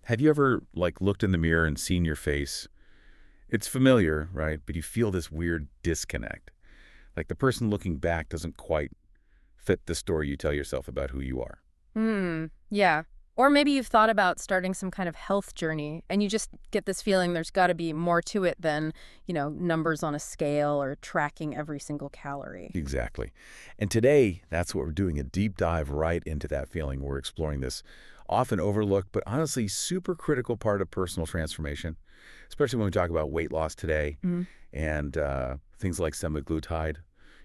Have you ever, like, looked in the mirror and seen your face? It's familiar, right? But you feel this weird disconnect. Like the person looking back doesn't quite fit the story you tell yourself about who you are. Yeah. Or maybe you've thought about starting some kind of health journey and you just get this feeling there's got to be more to it than, numbers on a scale or tracking every single calorie. Exactly. And today, that's what we're doing, a deep dive right into that feeling. We're exploring this often overlooked, but honestly super critical part of personal transformation, especially when we talk about weight loss today Mhm. and things like semaglutide,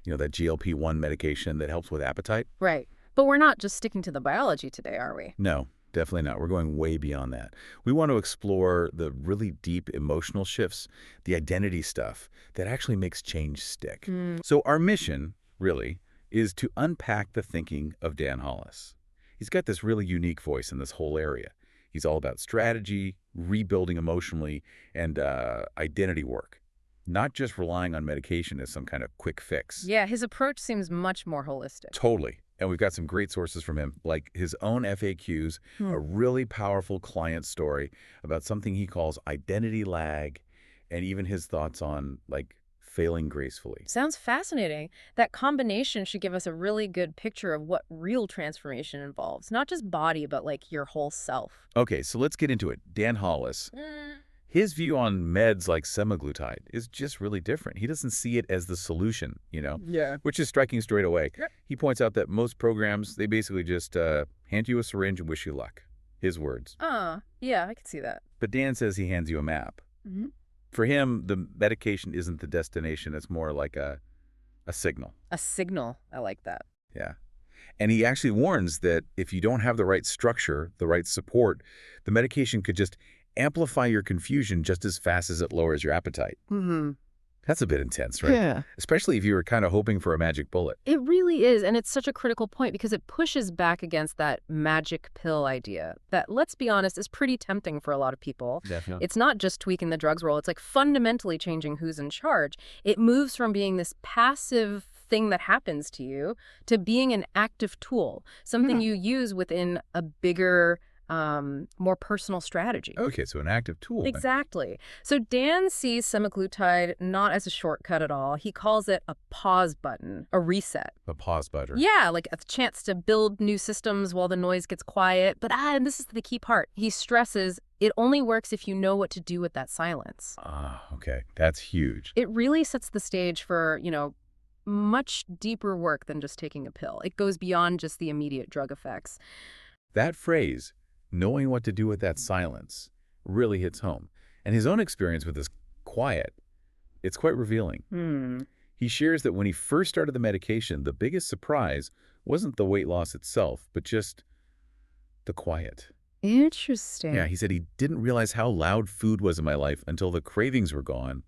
that GLP-1 medication that helps with appetite. Right. But we're not just sticking to the biology today, are we? No, definitely not. We're going way beyond that. We want to explore the really deep emotional shifts, the identity stuff that actually makes change stick. So our mission, really, is to unpack the thinking of Dan Hollis. He's got this really unique voice in this whole area. He's all about strategy, rebuilding emotionally, and identity work, not just relying on medication as some kind of quick fix. Yeah, his approach seems much more holistic. Totally. And we've got some great sources from him, like his own FAQs, Hmm. a really powerful client story about something he calls identity lag, and even his thoughts on, like, failing gracefully. Sounds fascinating. That combination should give us a really good picture of what real transformation involves. Not just body, but like your whole self. Okay, so let's get into it. Dan Hollis, his view on meds like semaglutide is just really different. He doesn't see it as the solution, Yeah. which is striking straight away. Yep. He points out that most programs, they basically just hand you a syringe and wish you luck. His words. Yeah, I can see that. But Dan says he hands you a map. Hmm. For him, the medication isn't the destination. It's more like a signal. A signal. I like that. Yeah. And he actually warns that if you don't have the right structure, the right support, the medication could just amplify your confusion just as fast as it lowers your appetite. Hmm. That's a bit intense, right? Yeah. Especially if you were kind of hoping for a magic bullet. It really is, and it's such a critical point because it pushes back against that magic pill idea that, let's be honest, is pretty tempting for a lot of people. Definitely. It's not just tweaking the drugs role, it's like fundamentally changing who's in charge. It moves from being this passive thing that happens to you to being an active tool, something you use within a bigger, more personal strategy. Okay, so an active tool. Then. Exactly. So Dan sees semaglutide not as a shortcut at all. He calls it a pause button, a reset. A pause button. Yeah, like a chance to build new systems while the noise gets quiet. But and this is the key part. He stresses it only works if you know what to do with that silence. Okay. That's huge. It really sets the stage for, much deeper work than just taking a pill. It goes beyond just the immediate drug effects. That phrase, knowing what to do with that silence, really hits home. And his own experience with this quiet, it's quite revealing. He shares that when he first started the medication, the biggest surprise wasn't the weight loss itself, but just the quiet. Interesting. Yeah, he said he didn't realize how loud food was in my life until the cravings were gone,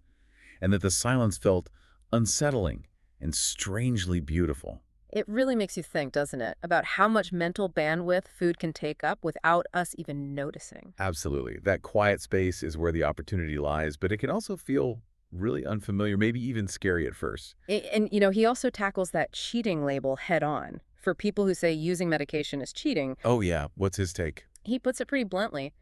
and that the silence felt unsettling and strangely beautiful. It really makes you think, doesn't it, about how much mental bandwidth food can take up without us even noticing. Absolutely. That quiet space is where the opportunity lies, but it can also feel really unfamiliar, maybe even scary at first. And, he also tackles that cheating label head on. For people who say using medication is cheating, Oh, yeah. What's his take? he puts it pretty bluntly.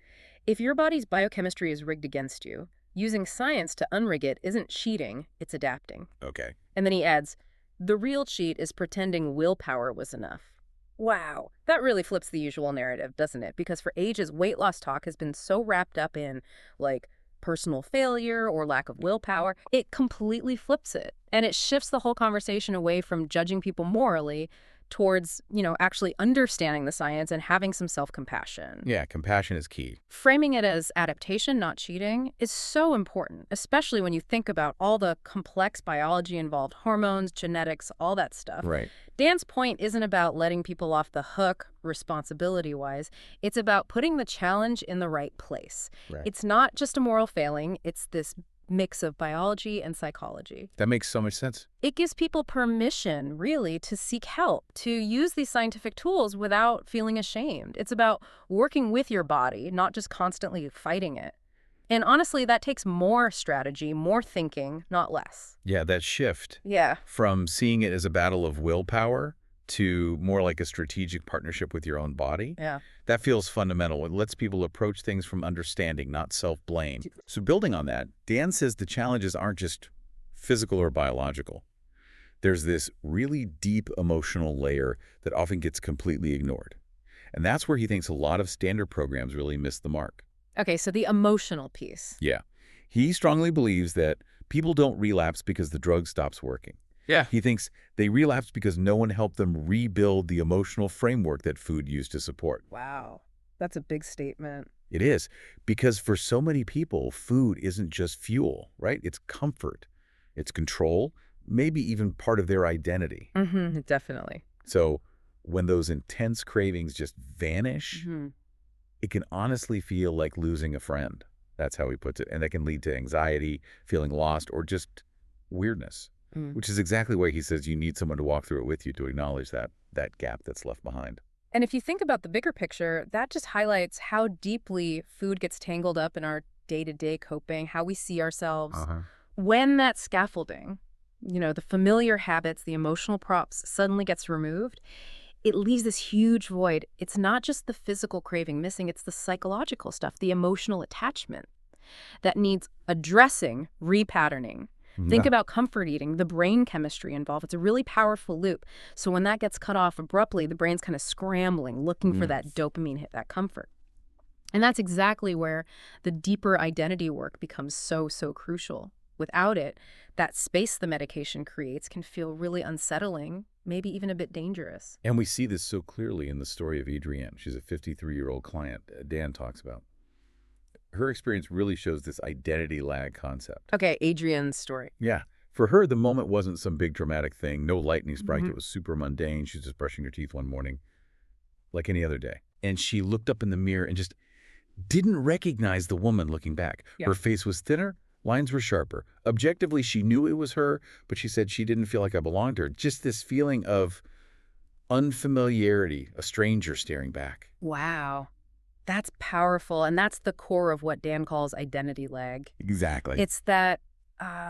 If your body's biochemistry is rigged against you, using science to unrig it isn't cheating, it's adapting. Okay. And then he adds, the real cheat is pretending willpower was enough. Wow, that really flips the usual narrative, doesn't it? Because for ages, weight loss talk has been so wrapped up in, like, personal failure or lack of willpower. It completely flips it. And it shifts the whole conversation away from judging people morally towards, actually understanding the science and having some self-compassion. Yeah, compassion is key. Framing it as adaptation, not cheating, is so important, especially when you think about all the complex biology involved, hormones, genetics, all that stuff. Right. Dan's point isn't about letting people off the hook responsibility-wise. It's about putting the challenge in the right place. Right. It's not just a moral failing. It's this mix of biology and psychology. That makes so much sense. It gives people permission, really, to seek help, to use these scientific tools without feeling ashamed. It's about working with your body, not just constantly fighting it. And honestly, that takes more strategy, more thinking, not less. Yeah, that shift Yeah. from seeing it as a battle of willpower to more like a strategic partnership with your own body. Yeah. That feels fundamental. It lets people approach things from understanding, not self-blame. So building on that, Dan says the challenges aren't just physical or biological. There's this really deep emotional layer that often gets completely ignored. And that's where he thinks a lot of standard programs really miss the mark. Okay, so the emotional piece. Yeah. He strongly believes that people don't relapse because the drug stops working. Yeah. He thinks they relapse because no one helped them rebuild the emotional framework that food used to support. Wow. That's a big statement. It is, because for so many people, food isn't just fuel, right? It's comfort, it's control, maybe even part of their identity. Mm-hmm. Definitely. So when those intense cravings just vanish, Mm-hmm. it can honestly feel like losing a friend. That's how he puts it. And that can lead to anxiety, feeling lost, or just weirdness, which is exactly why he says you need someone to walk through it with you to acknowledge that gap that's left behind. And if you think about the bigger picture, that just highlights how deeply food gets tangled up in our day-to-day coping, how we see ourselves. When that scaffolding, the familiar habits, the emotional props suddenly gets removed, it leaves this huge void. It's not just the physical craving missing, it's the psychological stuff, the emotional attachment that needs addressing, repatterning. Think about comfort eating, the brain chemistry involved. It's a really powerful loop. So when that gets cut off abruptly, the brain's kind of scrambling, looking for that dopamine hit, that comfort. And that's exactly where the deeper identity work becomes so, so crucial. Without it, that space the medication creates can feel really unsettling, maybe even a bit dangerous. And we see this so clearly in the story of Adrienne. She's a 53-year-old client Dan talks about. Her experience really shows this identity lag concept. Okay, Adrienne's story. Yeah. For her, the moment wasn't some big dramatic thing, no lightning strike. It was super mundane. She was just brushing her teeth one morning, like any other day. And she looked up in the mirror and just didn't recognize the woman looking back. Yeah. Her face was thinner, lines were sharper. Objectively, she knew it was her, but she said she didn't feel like I belonged to her. Just this feeling of unfamiliarity, a stranger staring back. Wow. That's powerful, and that's the core of what Dan calls identity lag. Exactly. It's that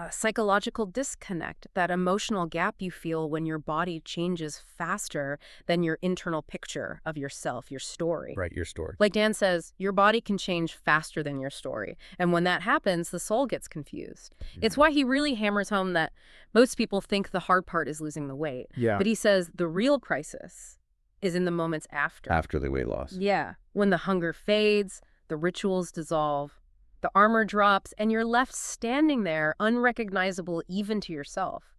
psychological disconnect, that emotional gap you feel when your body changes faster than your internal picture of yourself, your story. Right, your story. Like Dan says, your body can change faster than your story. And when that happens, the soul gets confused. It's why he really hammers home that most people think the hard part is losing the weight. Yeah. But he says the real crisis is in the moments after. After the weight loss. Yeah, when the hunger fades, the rituals dissolve, the armor drops, and you're left standing there unrecognizable even to yourself.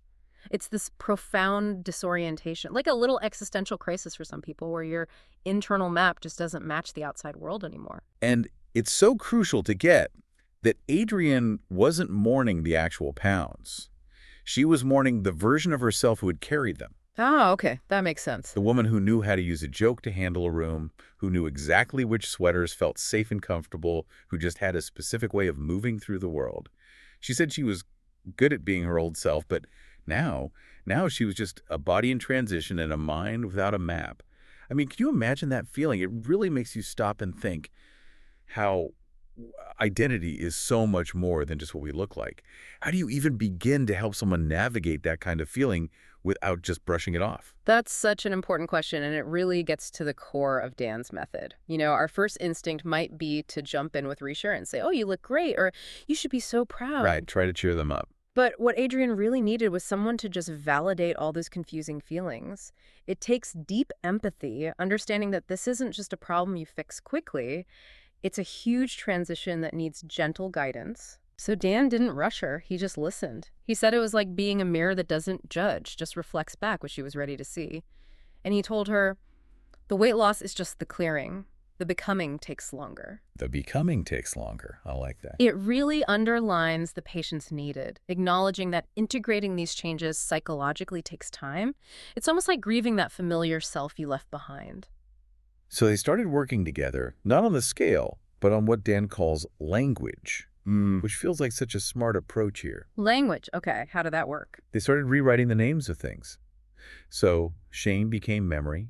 It's this profound disorientation, like a little existential crisis for some people where your internal map just doesn't match the outside world anymore. And it's so crucial to get that Adrienne wasn't mourning the actual pounds. She was mourning the version of herself who had carried them. Oh, okay. That makes sense. The woman who knew how to use a joke to handle a room, who knew exactly which sweaters felt safe and comfortable, who just had a specific way of moving through the world. She said she was good at being her old self, but now she was just a body in transition and a mind without a map. I mean, can you imagine that feeling? It really makes you stop and think how identity is so much more than just what we look like. How do you even begin to help someone navigate that kind of feeling without just brushing it off? That's such an important question, and it really gets to the core of Dan's method. Our first instinct might be to jump in with reassurance, say, oh, you look great, or you should be so proud. Right, try to cheer them up. But what Adrienne really needed was someone to just validate all those confusing feelings. It takes deep empathy, understanding that this isn't just a problem you fix quickly. It's a huge transition that needs gentle guidance. So Dan didn't rush her. He just listened. He said it was like being a mirror that doesn't judge, just reflects back what she was ready to see. And he told her, the weight loss is just the clearing. The becoming takes longer. The becoming takes longer. I like that. It really underlines the patience needed, acknowledging that integrating these changes psychologically takes time. It's almost like grieving that familiar self you left behind. So they started working together, not on the scale, but on what Dan calls language, which feels like such a smart approach here. Language. Okay, how did that work? They started rewriting the names of things. So shame became memory,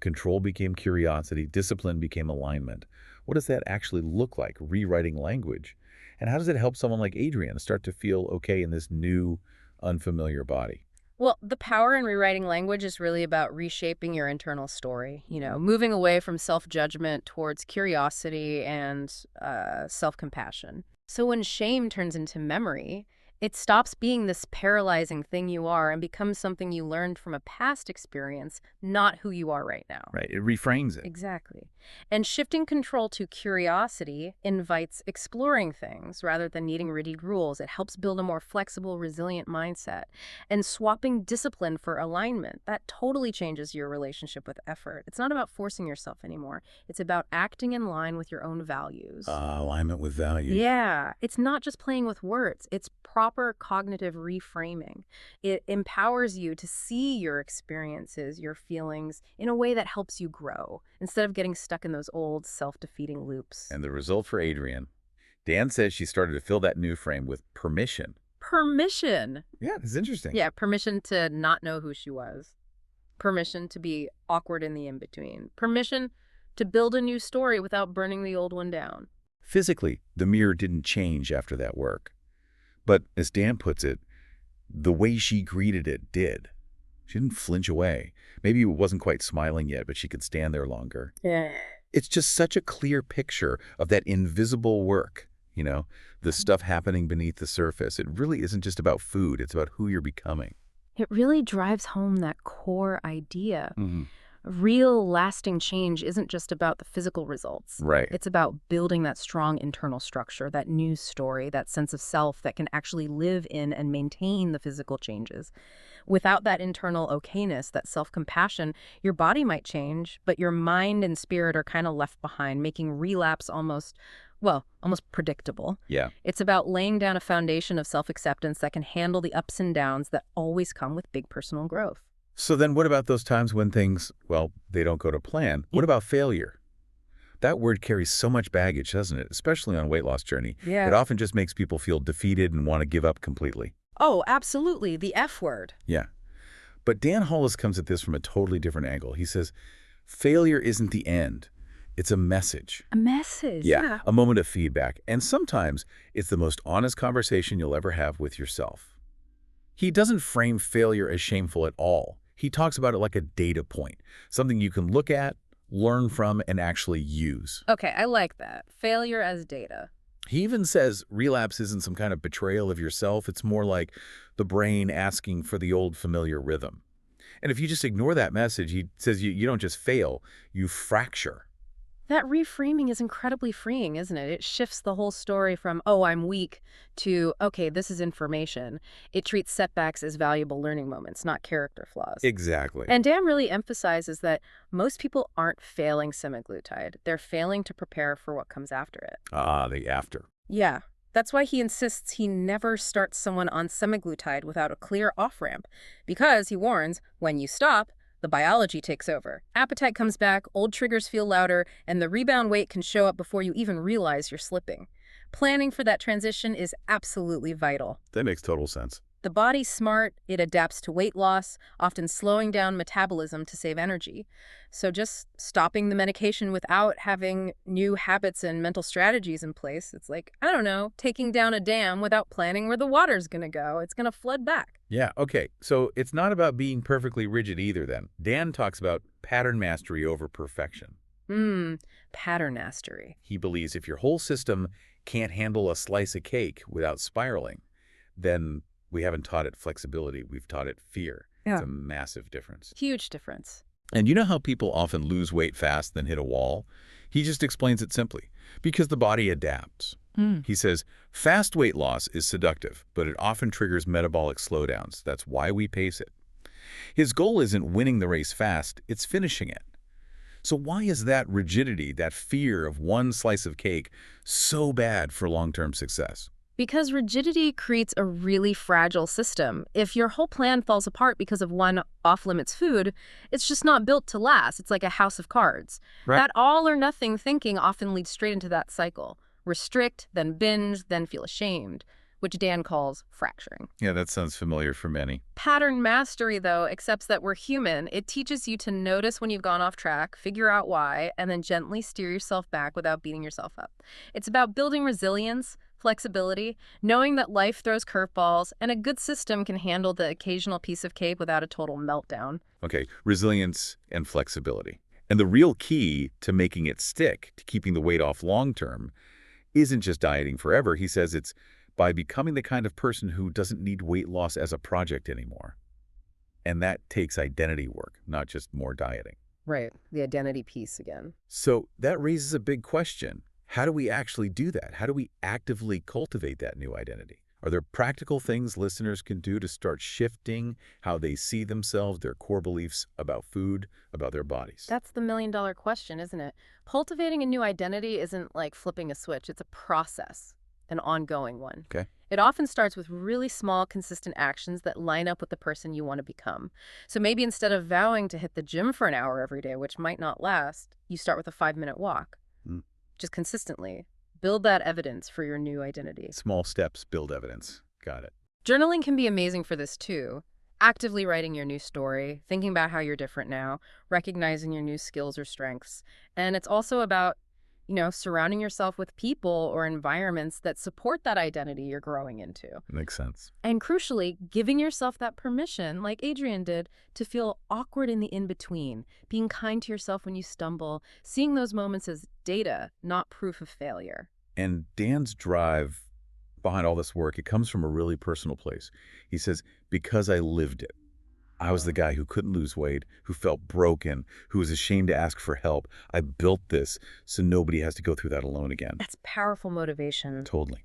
control became curiosity, discipline became alignment. What does that actually look like, rewriting language? And how does it help someone like Adrienne start to feel okay in this new, unfamiliar body? Well, the power in rewriting language is really about reshaping your internal story, moving away from self-judgment towards curiosity and self-compassion. So when shame turns into memory, it stops being this paralyzing thing you are and becomes something you learned from a past experience, not who you are right now. Right. It reframes it. Exactly. And shifting control to curiosity invites exploring things rather than needing rigid rules. It helps build a more flexible, resilient mindset. And swapping discipline for alignment, that totally changes your relationship with effort. It's not about forcing yourself anymore. It's about acting in line with your own values. Alignment with values. Yeah, it's not just playing with words. It's proper cognitive reframing. It empowers you to see your experiences, your feelings, in a way that helps you grow, instead of getting stuck in those old self-defeating loops. And the result for Adrienne, Dan says she started to fill that new frame with permission. Permission. Yeah, it's interesting. Yeah, permission to not know who she was. Permission to be awkward in the in-between. Permission to build a new story without burning the old one down. Physically, the mirror didn't change after that work. But as Dan puts it, the way she greeted it did. She didn't flinch away. Maybe it wasn't quite smiling yet, but she could stand there longer. Yeah. It's just such a clear picture of that invisible work, the stuff happening beneath the surface. It really isn't just about food. It's about who you're becoming. It really drives home that core idea. Mm-hmm. Real lasting change isn't just about the physical results. Right. It's about building that strong internal structure, that new story, that sense of self that can actually live in and maintain the physical changes. Without that internal okayness, that self-compassion, your body might change, but your mind and spirit are kind of left behind, making relapse almost predictable. Yeah. It's about laying down a foundation of self-acceptance that can handle the ups and downs that always come with big personal growth. So then what about those times when things, they don't go to plan? What about failure? That word carries so much baggage, doesn't it? Especially on a weight loss journey. Yeah. It often just makes people feel defeated and want to give up completely. Oh, absolutely. The F word. Yeah. But Dan Hollis comes at this from a totally different angle. He says, failure isn't the end. It's a message. A message. Yeah. A moment of feedback. And sometimes it's the most honest conversation you'll ever have with yourself. He doesn't frame failure as shameful at all. He talks about it like a data point, something you can look at, learn from, and actually use. Okay, I like that. Failure as data. He even says relapse isn't some kind of betrayal of yourself. It's more like the brain asking for the old familiar rhythm. And if you just ignore that message, he says you don't just fail, you fracture. That reframing is incredibly freeing, isn't it? It shifts the whole story from, oh, I'm weak, to, okay, this is information. It treats setbacks as valuable learning moments, not character flaws. Exactly. And Dan really emphasizes that most people aren't failing semaglutide. They're failing to prepare for what comes after it. The after. Yeah. That's why he insists he never starts someone on semaglutide without a clear off-ramp. Because, he warns, when you stop, the biology takes over. Appetite comes back, old triggers feel louder, and the rebound weight can show up before you even realize you're slipping. Planning for that transition is absolutely vital. That makes total sense. The body's smart, it adapts to weight loss, often slowing down metabolism to save energy. So just stopping the medication without having new habits and mental strategies in place, it's like, I don't know, taking down a dam without planning where the water's going to go. It's going to flood back. Yeah, okay. So it's not about being perfectly rigid either then. Dan talks about pattern mastery over perfection. Pattern mastery. He believes if your whole system can't handle a slice of cake without spiraling, then we haven't taught it flexibility. We've taught it fear. Yeah. It's a massive difference. Huge difference. And you know how people often lose weight fast then hit a wall? He just explains it simply. Because the body adapts. He says, fast weight loss is seductive, but it often triggers metabolic slowdowns. That's why we pace it. His goal isn't winning the race fast, it's finishing it. So why is that rigidity, that fear of one slice of cake, so bad for long-term success? Because rigidity creates a really fragile system. If your whole plan falls apart because of one off-limits food, it's just not built to last. It's like a house of cards. Right. That all-or-nothing thinking often leads straight into that cycle. Restrict, then binge, then feel ashamed, which Dan calls fracturing. Yeah, that sounds familiar for many. Pattern mastery, though, accepts that we're human. It teaches you to notice when you've gone off track, figure out why, and then gently steer yourself back without beating yourself up. It's about building resilience, Flexibility, knowing that life throws curveballs, and a good system can handle the occasional piece of cake without a total meltdown. Okay, resilience and flexibility. And the real key to making it stick, to keeping the weight off long term, isn't just dieting forever. He says it's by becoming the kind of person who doesn't need weight loss as a project anymore. And that takes identity work, not just more dieting. Right, the identity piece again. So that raises a big question. How do we actually do that? How do we actively cultivate that new identity? Are there practical things listeners can do to start shifting how they see themselves, their core beliefs about food, about their bodies? That's the million-dollar question, isn't it? Cultivating a new identity isn't like flipping a switch. It's a process, an ongoing one. Okay. It often starts with really small, consistent actions that line up with the person you want to become. So maybe instead of vowing to hit the gym for an hour every day, which might not last, you start with a 5-minute walk. Just consistently. Build that evidence for your new identity. Small steps build evidence. Got it. Journaling can be amazing for this too. Actively writing your new story, thinking about how you're different now, recognizing your new skills or strengths. And it's also about, surrounding yourself with people or environments that support that identity you're growing into. Makes sense. And crucially, giving yourself that permission, like Adrian did, to feel awkward in the in-between, being kind to yourself when you stumble, seeing those moments as data, not proof of failure. And Dan's drive behind all this work, it comes from a really personal place. He says, because I lived it. I was the guy who couldn't lose weight, who felt broken, who was ashamed to ask for help. I built this so nobody has to go through that alone again. That's powerful motivation. Totally.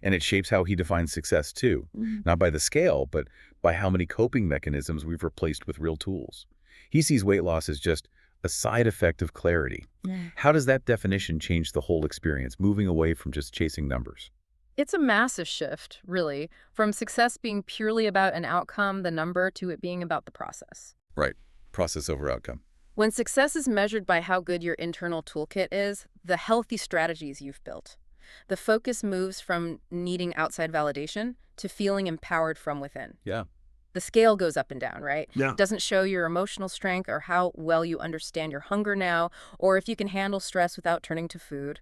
And it shapes how he defines success too. Not by the scale, but by how many coping mechanisms we've replaced with real tools. He sees weight loss as just a side effect of clarity. How does that definition change the whole experience, moving away from just chasing numbers? It's a massive shift, really, from success being purely about an outcome, the number, to it being about the process. Right. Process over outcome. When success is measured by how good your internal toolkit is, the healthy strategies you've built, the focus moves from needing outside validation to feeling empowered from within. Yeah. The scale goes up and down, right? Yeah. It doesn't show your emotional strength or how well you understand your hunger now, or if you can handle stress without turning to food.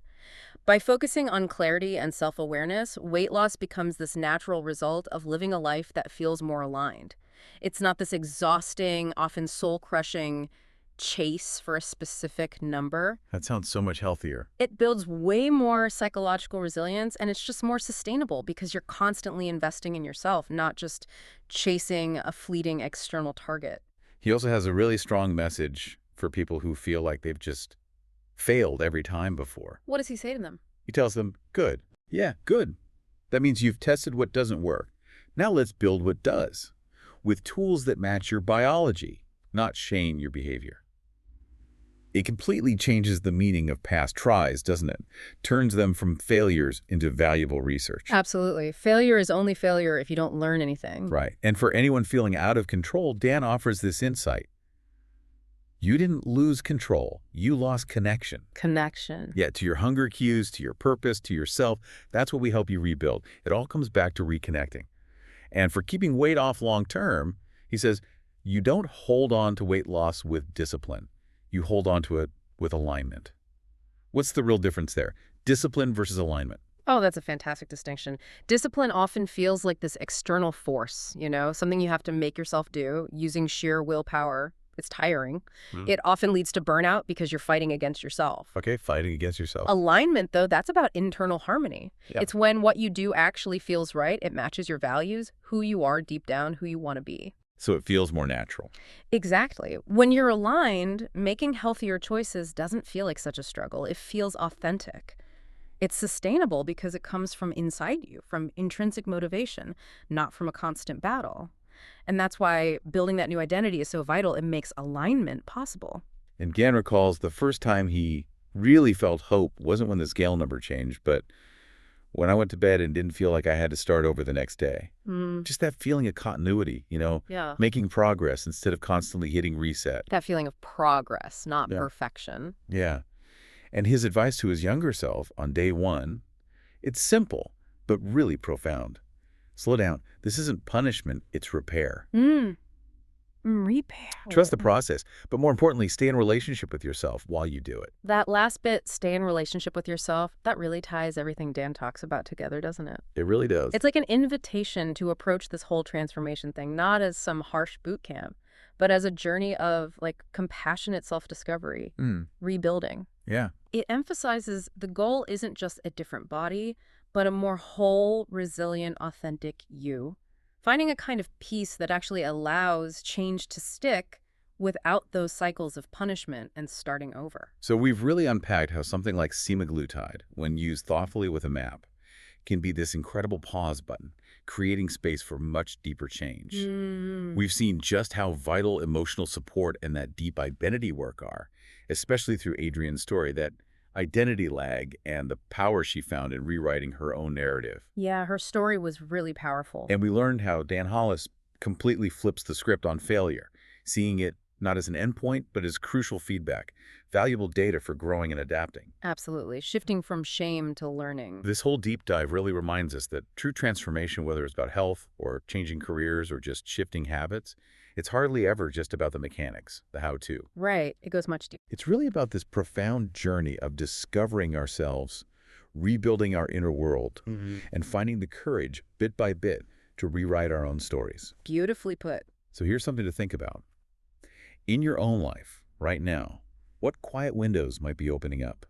By focusing on clarity and self-awareness, weight loss becomes this natural result of living a life that feels more aligned. It's not this exhausting, often soul-crushing chase for a specific number. That sounds so much healthier. It builds way more psychological resilience, and it's just more sustainable because you're constantly investing in yourself, not just chasing a fleeting external target. He also has a really strong message for people who feel like they've just failed every time before. What does he say to them? He tells them, good. Yeah, good. That means you've tested what doesn't work. Now let's build what does, with tools that match your biology, not shame your behavior. It completely changes the meaning of past tries, doesn't it? Turns them from failures into valuable research. Absolutely. Failure is only failure if you don't learn anything. Right. And for anyone feeling out of control, Dan offers this insight. You didn't lose control. You lost connection. Connection. Yeah, to your hunger cues, to your purpose, to yourself. That's what we help you rebuild. It all comes back to reconnecting. And for keeping weight off long term, he says, you don't hold on to weight loss with discipline. You hold on to it with alignment. What's the real difference there? Discipline versus alignment. Oh, that's a fantastic distinction. Discipline often feels like this external force, something you have to make yourself do using sheer willpower. It's tiring. It often leads to burnout because you're fighting against yourself. Okay, fighting against yourself. Alignment, though, that's about internal harmony. Yeah. It's when what you do actually feels right, it matches your values, who you are deep down, who you want to be. So it feels more natural. Exactly. When you're aligned, making healthier choices doesn't feel like such a struggle. It feels authentic. It's sustainable because it comes from inside you, from intrinsic motivation, not from a constant battle. And that's why building that new identity is so vital. It makes alignment possible. And Gan recalls the first time he really felt hope wasn't when the scale number changed, but when I went to bed and didn't feel like I had to start over the next day. Just that feeling of continuity, Yeah. making progress instead of constantly hitting reset. That feeling of progress, not perfection. Yeah. And his advice to his younger self on day one, it's simple, but really profound. Slow down. This isn't punishment, it's repair. Trust the Repair. process, but more importantly, stay in relationship with yourself while you do it. That last bit, stay in relationship with yourself, that really ties everything Dan talks about together, doesn't it? It really does. It's like an invitation to approach this whole transformation thing, not as some harsh boot camp, but as a journey of like compassionate self-discovery, Mm, rebuilding. yeah. It emphasizes the goal isn't just a different body, but a more whole, resilient, authentic you. Finding a kind of peace that actually allows change to stick without those cycles of punishment and starting over. So we've really unpacked how something like semaglutide, when used thoughtfully with a map, can be this incredible pause button, creating space for much deeper change. We've seen just how vital emotional support and that deep identity work are, especially through Adrian's story, that identity lag and the power she found in rewriting her own narrative. Yeah, her story was really powerful. And we learned how Dan Hollis completely flips the script on failure, seeing it not as an endpoint, but as crucial feedback, valuable data for growing and adapting. Absolutely. Shifting from shame to learning. This whole deep dive really reminds us that true transformation, whether it's about health or changing careers or just shifting habits, it's hardly ever just about the mechanics, the how-to. Right. It goes much deeper. It's really about this profound journey of discovering ourselves, rebuilding our inner world, and finding the courage, bit by bit, to rewrite our own stories. Beautifully put. So here's something to think about. In your own life, right now, what quiet windows might be opening up?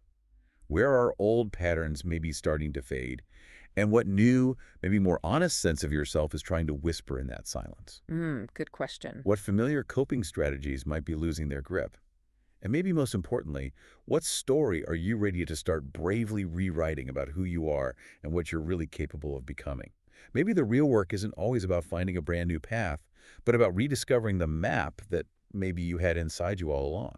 Where are old patterns maybe starting to fade? And what new, maybe more honest sense of yourself is trying to whisper in that silence? Good question. What familiar coping strategies might be losing their grip? And maybe most importantly, what story are you ready to start bravely rewriting about who you are and what you're really capable of becoming? Maybe the real work isn't always about finding a brand new path, but about rediscovering the map that maybe you had inside you all along.